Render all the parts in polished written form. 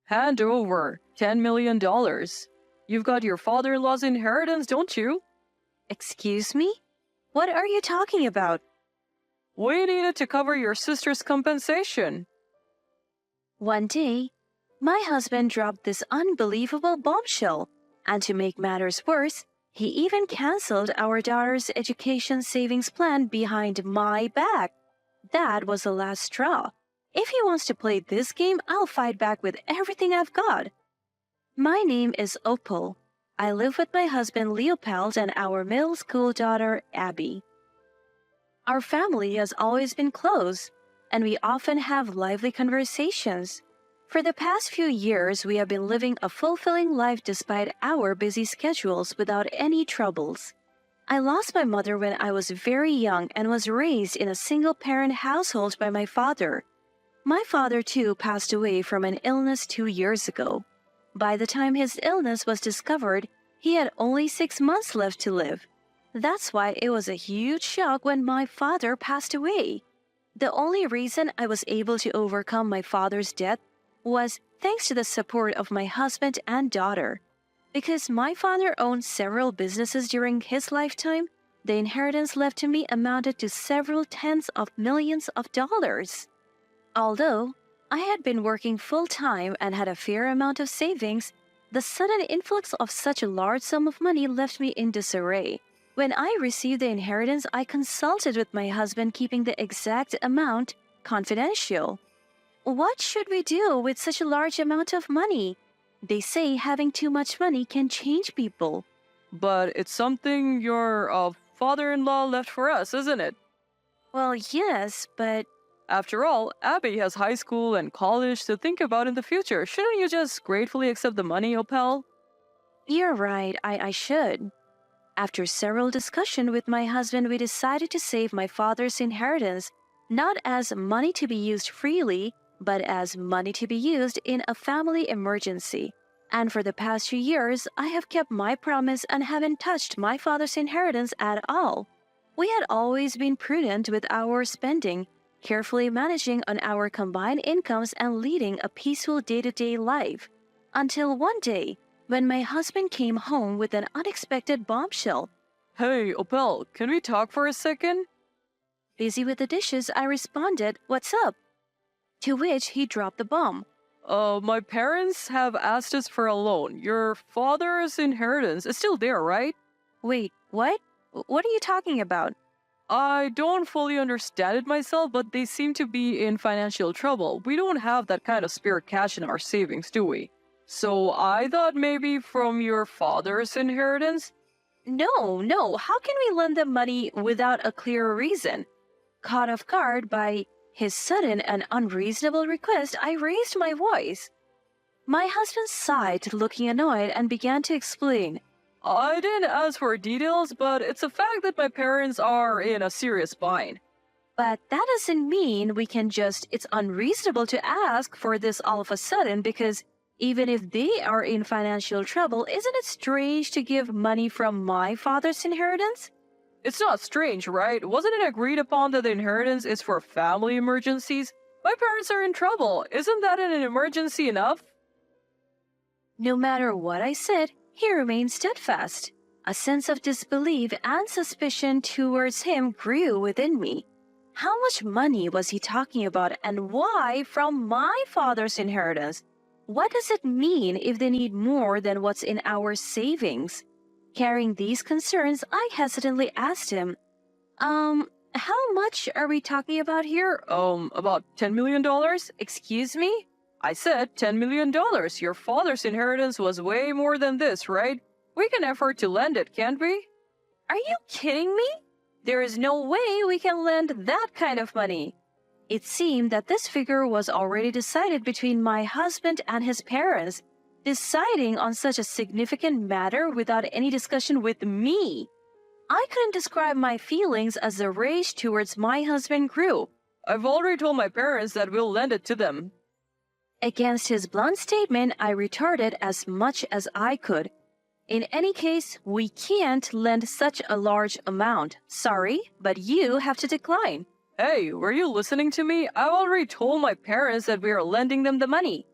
Hand over $10 million. You've got your father-in-law's inheritance, don't you? Excuse me? What are you talking about? We need it to cover your sister's compensation. One day, my husband dropped this unbelievable bombshell, and to make matters worse, he even canceled our daughter's education savings plan behind my back. That was the last straw. If he wants to play this game, I'll fight back with everything I've got. My name is Opal. I live with my husband Leopold and our middle school daughter Abby. Our family has always been close, and we often have lively conversations. For the past few years, we have been living a fulfilling life despite our busy schedules without any troubles. I lost my mother when I was very young and was raised in a single-parent household by my father. My father, too, passed away from an illness 2 years ago. By the time his illness was discovered, he had only 6 months left to live. That's why it was a huge shock when my father passed away. The only reason I was able to overcome my father's death was thanks to the support of my husband and daughter. Because my father owned several businesses during his lifetime, the inheritance left to me amounted to several tens of millions of dollars. Although I had been working full-time and had a fair amount of savings, the sudden influx of such a large sum of money left me in disarray. When I received the inheritance, I consulted with my husband, keeping the exact amount confidential. What should we do with such a large amount of money? They say having too much money can change people. But it's something your father-in-law left for us, isn't it? Well, yes, but After all, Abby has high school and college to think about in the future. Shouldn't you just gratefully accept the money, Opal? you're right, I should. After several discussions with my husband, we decided to save my father's inheritance, not as money to be used freely, but as money to be used in a family emergency. And for the past few years, I have kept my promise and haven't touched my father's inheritance at all. We had always been prudent with our spending, carefully managing on our combined incomes and leading a peaceful day-to-day life. Until one day, when my husband came home with an unexpected bombshell. Hey, Opal, can we talk for a second? Busy with the dishes, I responded, "What's up?" To which he dropped the bomb. My parents have asked us for a loan. Your father's inheritance is still there, right? Wait, what? What are you talking about? I don't fully understand it myself, but they seem to be in financial trouble. We don't have that kind of spare cash in our savings, do we? So I thought maybe from your father's inheritance? No, how can we lend them money without a clear reason? Caught off guard by his sudden and unreasonable request, I raised my voice. My husband sighed, looking annoyed, and began to explain. I didn't ask for details, but it's a fact that my parents are in a serious bind. But that doesn't mean we can it's unreasonable to ask for this all of a sudden, because even if they are in financial trouble, isn't it strange to give money from my father's inheritance? It's not strange, right? Wasn't it agreed upon that the inheritance is for family emergencies? My parents are in trouble. Isn't that an emergency enough? No matter what I said, he remained steadfast. A sense of disbelief and suspicion towards him grew within me. How much money was he talking about, and why from my father's inheritance? What does it mean if they need more than what's in our savings? Carrying these concerns, I hesitantly asked him, how much are we talking about here? About $10 million? Excuse me? I said $10 million. Your father's inheritance was way more than this, right? We can afford to lend it, can't we? Are you kidding me? There is no way we can lend that kind of money. It seemed that this figure was already decided between my husband and his parents, deciding on such a significant matter without any discussion with me. I couldn't describe my feelings as the rage towards my husband grew. I've already told my parents that we'll lend it to them. Against his blunt statement, I retorted as much as I could. In any case, we can't lend such a large amount. Sorry, but you have to decline. Hey, were you listening to me? I've already told my parents that we are lending them the money.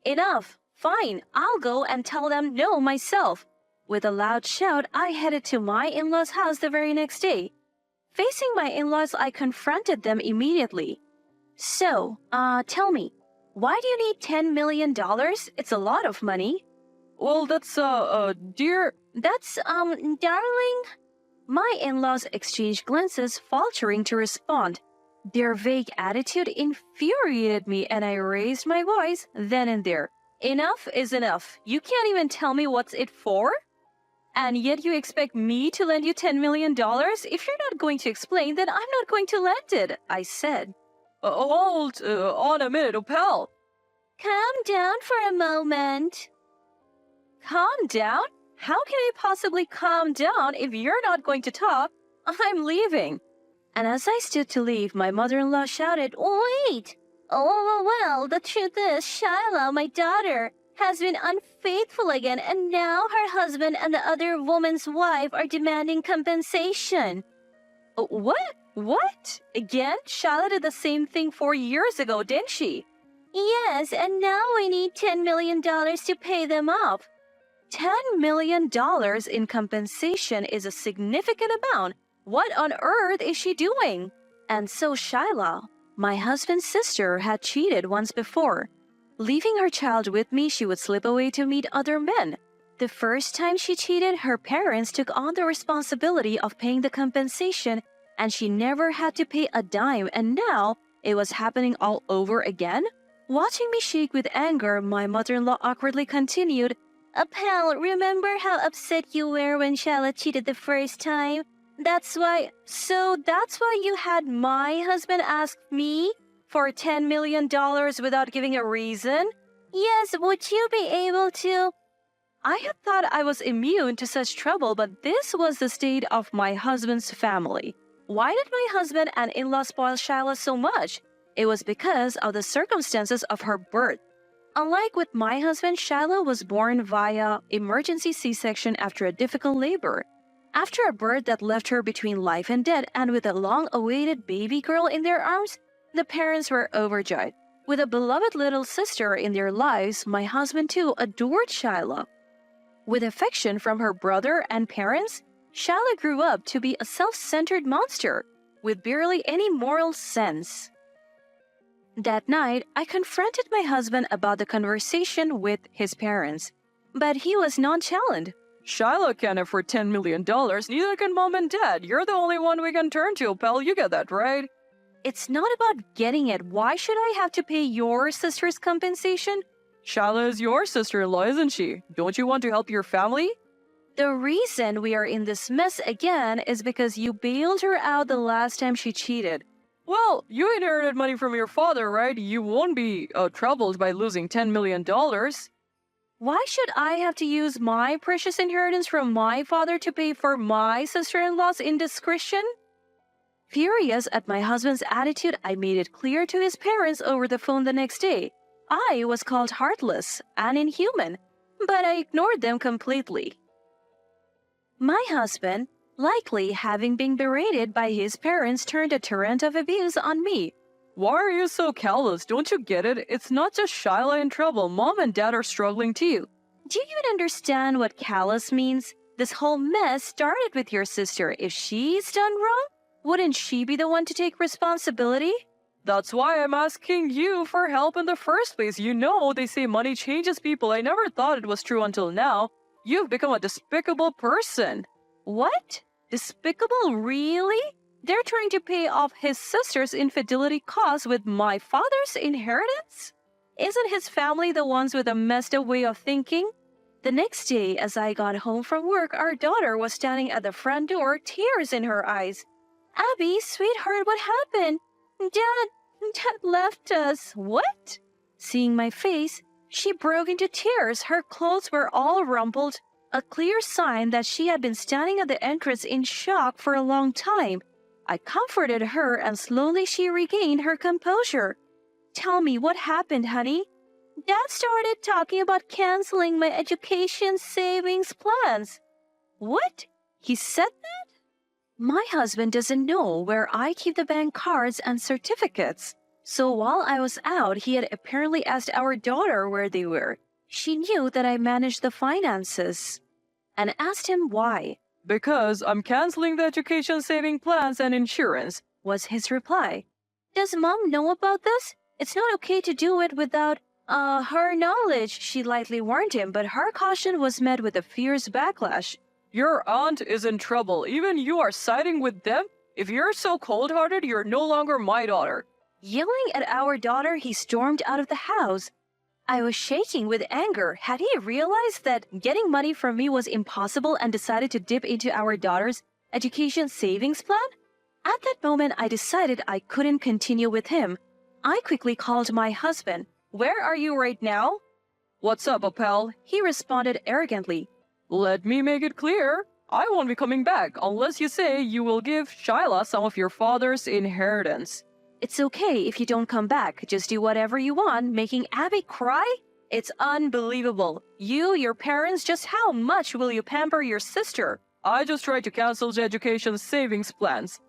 Enough. Fine, I'll go and tell them no myself. With a loud shout, I headed to my in-laws' house the very next day. Facing my in-laws, I confronted them immediately. So, tell me, why do you need $10 million? It's a lot of money. Well, that's, dear. That's, darling. My in-laws exchanged glances, faltering to respond. Their vague attitude infuriated me, and I raised my voice then and there. Enough is enough. You can't even tell me what's it for? And yet you expect me to lend you $10 million? If you're not going to explain, then I'm not going to lend it, I said. Hold on a minute, pal. Calm down for a moment. Calm down? How can I possibly calm down if you're not going to talk? I'm leaving. And as I stood to leave, my mother-in-law shouted, Wait! Oh, well, the truth is, Shiloh, my daughter, has been unfaithful again, and now her husband and the other woman's wife are demanding compensation. What? What? Again? Shiloh did the same thing 4 years ago, didn't she? Yes, and now we need $10 million to pay them off. $10 million in compensation is a significant amount. What on earth is she doing? And so Shiloh, my husband's sister, had cheated once before. Leaving her child with me, she would slip away to meet other men. The first time she cheated, her parents took on the responsibility of paying the compensation, and she never had to pay a dime, and now it was happening all over again? Watching me shake with anger, my mother-in-law awkwardly continued, Pal, remember how upset you were when Shiloh cheated the first time? That's why you had my husband ask me for $10 million without giving a reason? Yes, would you be able to? I had thought I was immune to such trouble, but this was the state of my husband's family. Why did my husband and in-law spoil Shiloh so much? It was because of the circumstances of her birth. Unlike with my husband, Shiloh was born via emergency C-section after a difficult labor. After a birth that left her between life and death, and with a long-awaited baby girl in their arms, the parents were overjoyed. With a beloved little sister in their lives, my husband too adored Shiloh. With affection from her brother and parents, Shiloh grew up to be a self-centered monster with barely any moral sense. That night, I confronted my husband about the conversation with his parents, but he was nonchalant. Shiloh can't afford $10 million, neither can mom and dad. You're the only one we can turn to, pal. You get that, right? It's not about getting it. Why should I have to pay your sister's compensation? Shiloh is your sister-in-law, isn't she? Don't you want to help your family? The reason we are in this mess again is because you bailed her out the last time she cheated. Well, you inherited money from your father, right? You won't be troubled by losing $10 million. Why should I have to use my precious inheritance from my father to pay for my sister-in-law's indiscretion? Furious at my husband's attitude, I made it clear to his parents over the phone the next day. I was called heartless and inhuman, but I ignored them completely. My husband, likely having been berated by his parents, turned a torrent of abuse on me. Why are you so callous? Don't you get it? It's not just Shiloh in trouble. Mom and dad are struggling too. Do you even understand what callous means? This whole mess started with your sister. If she's done wrong, wouldn't she be the one to take responsibility? That's why I'm asking you for help in the first place. You know, they say money changes people. I never thought it was true until now. You've become a despicable person. What? Despicable? Really? They're trying to pay off his sister's infidelity costs with my father's inheritance? Isn't his family the ones with a messed up way of thinking? The next day, as I got home from work, our daughter was standing at the front door, tears in her eyes. Abby, sweetheart, what happened? Dad left us. What? Seeing my face, she broke into tears. Her clothes were all rumpled, a clear sign that she had been standing at the entrance in shock for a long time. I comforted her, and slowly she regained her composure. Tell me, what happened, honey? Dad started talking about canceling my education savings plans. What? He said that? My husband doesn't know where I keep the bank cards and certificates. So while I was out, he had apparently asked our daughter where they were. She knew that I managed the finances and asked him why. Because I'm canceling the education saving plans and insurance, Was his reply. Does Mom know about this? It's not okay to do it without her knowledge, she lightly warned him, but her caution was met with a fierce backlash. Your aunt is in trouble. Even you are siding with them? If you're so cold-hearted, you're no longer my daughter. Yelling at our daughter, he stormed out of the house. I was shaking with anger. Had he realized that getting money from me was impossible and decided to dip into our daughter's education savings plan? At that moment, I decided I couldn't continue with him. I quickly called my husband. Where are you right now? What's up, Apel? He responded arrogantly. Let me make it clear. I won't be coming back unless you say you will give Shyla some of your father's inheritance. It's okay if you don't come back. Just do whatever you want, making Abby cry? It's unbelievable. You, your parents, just how much will you pamper your sister? I just tried to cancel the education savings plans.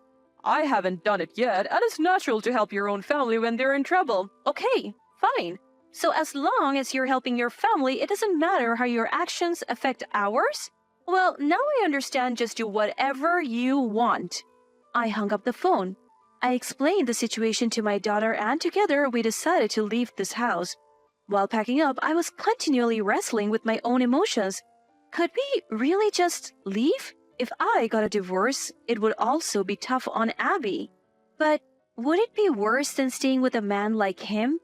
I haven't done it yet, and it's natural to help your own family when they're in trouble. Okay, fine. So as long as you're helping your family, it doesn't matter how your actions affect ours? Well, now I understand. Just do whatever you want. I hung up the phone. I explained the situation to my daughter, and together we decided to leave this house. While packing up, I was continually wrestling with my own emotions. Could we really just leave? If I got a divorce, it would also be tough on Abby. But would it be worse than staying with a man like him?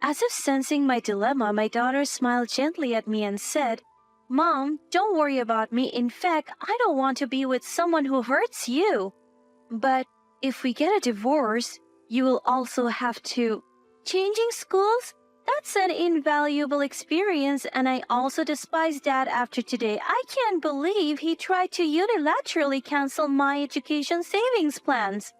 As if sensing my dilemma, my daughter smiled gently at me and said, Mom, don't worry about me. In fact, I don't want to be with someone who hurts you. But if we get a divorce, you will also have to... Changing schools? That's an invaluable experience, and I also despise Dad after today. I can't believe he tried to unilaterally cancel my education savings plans.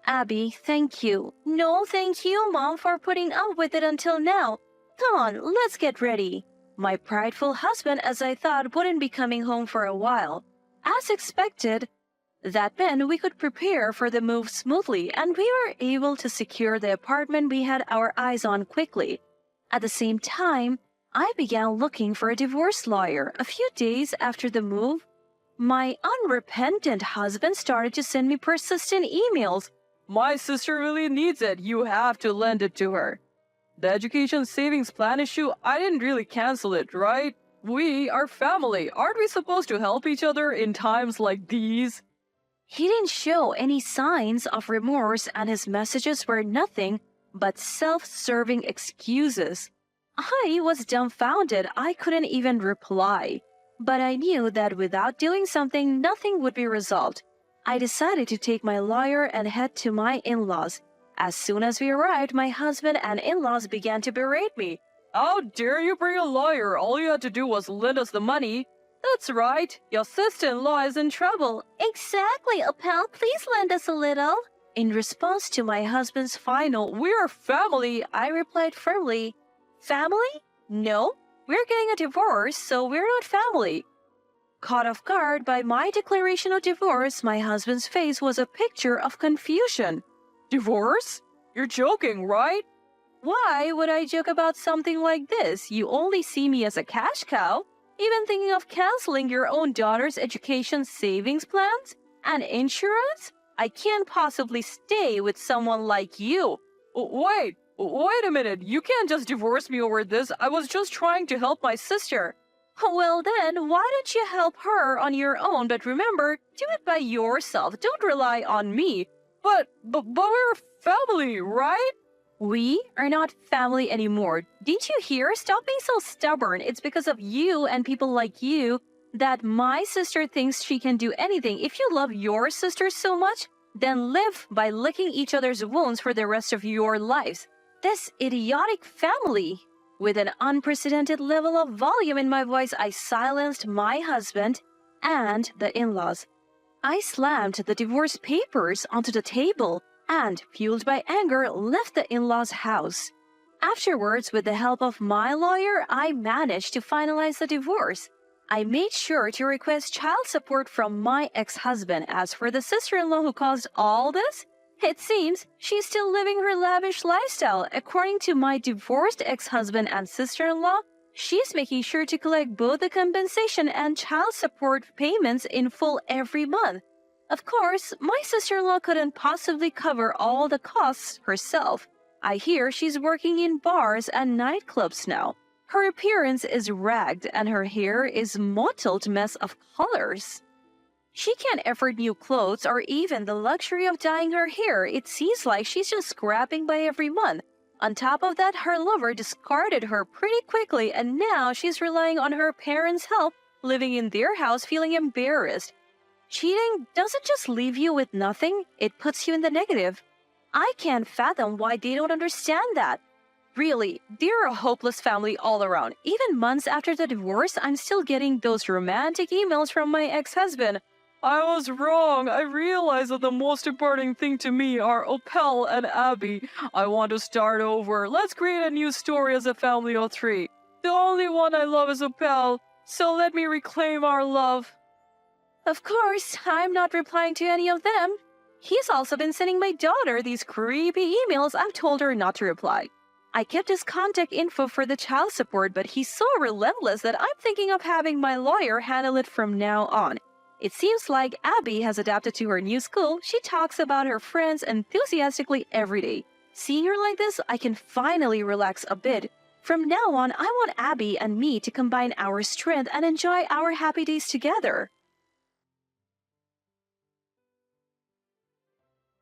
Abby, thank you. No, thank you, Mom, for putting up with it until now. Come on, let's get ready. My prideful husband, as I thought, wouldn't be coming home for a while. As expected, that meant we could prepare for the move smoothly, and we were able to secure the apartment we had our eyes on quickly. At the same time, I began looking for a divorce lawyer. A few days after the move, my unrepentant husband started to send me persistent emails. My sister really needs it. You have to lend it to her. The education savings plan issue, I didn't really cancel it, right? We are family. Aren't we supposed to help each other in times like these? He didn't show any signs of remorse, and his messages were nothing but self-serving excuses. I was dumbfounded. I couldn't even reply. But I knew that without doing something, nothing would be resolved. I decided to take my lawyer and head to my in-laws. As soon as we arrived, my husband and in-laws began to berate me. How dare you bring a lawyer? All you had to do was lend us the money. That's right. Your sister-in-law is in trouble. Exactly, Apel. Please lend us a little. In response to my husband's final, We're family. I replied firmly, Family? No, we're getting a divorce, so we're not family. Caught off guard by my declaration of divorce, my husband's face was a picture of confusion. Divorce? You're joking, right? Why would I joke about something like this? You only see me as a cash cow. Even thinking of canceling your own daughter's education savings plans and insurance? I can't possibly stay with someone like you. Wait a minute. You can't just divorce me over this. I was just trying to help my sister. Well then, why don't you help her on your own? But remember, do it by yourself. Don't rely on me. But we're family, right? We are not family anymore. Didn't you hear? Stop being so stubborn. It's because of you and people like you that my sister thinks she can do anything. If you love your sister so much, then live by licking each other's wounds for the rest of your lives. This idiotic family. With an unprecedented level of volume in my voice, I silenced my husband and the in-laws. I slammed the divorce papers onto the table and, fueled by anger, left the in-laws' house. Afterwards, with the help of my lawyer, I managed to finalize the divorce. I made sure to request child support from my ex-husband. As for the sister-in-law who caused all this, it seems she's still living her lavish lifestyle. According to my divorced ex-husband and sister-in-law, She's making sure to collect both the compensation and child support payments in full every month. Of course, my sister-in-law couldn't possibly cover all the costs herself. I hear she's working in bars and nightclubs now. Her appearance is ragged and her hair is mottled mess of colors. She can't afford new clothes or even the luxury of dyeing her hair. It seems like she's just scrapping by every month. On top of that, her lover discarded her pretty quickly and now she's relying on her parents' help, living in their house feeling embarrassed. Cheating doesn't just leave you with nothing, it puts you in the negative. I can't fathom why they don't understand that. Really, they're a hopeless family all around. Even months after the divorce, I'm still getting those romantic emails from my ex-husband. I was wrong. I realized that the most important thing to me are Opel and Abby. I want to start over. Let's create a new story as a family of three. The only one I love is Opel, so let me reclaim our love. Of course, I'm not replying to any of them. He's also been sending my daughter these creepy emails. I've told her not to reply. I kept his contact info for the child support, but he's so relentless that I'm thinking of having my lawyer handle it from now on. It seems like Abby has adapted to her new school. She talks about her friends enthusiastically every day. Seeing her like this, I can finally relax a bit. From now on, I want Abby and me to combine our strength and enjoy our happy days together.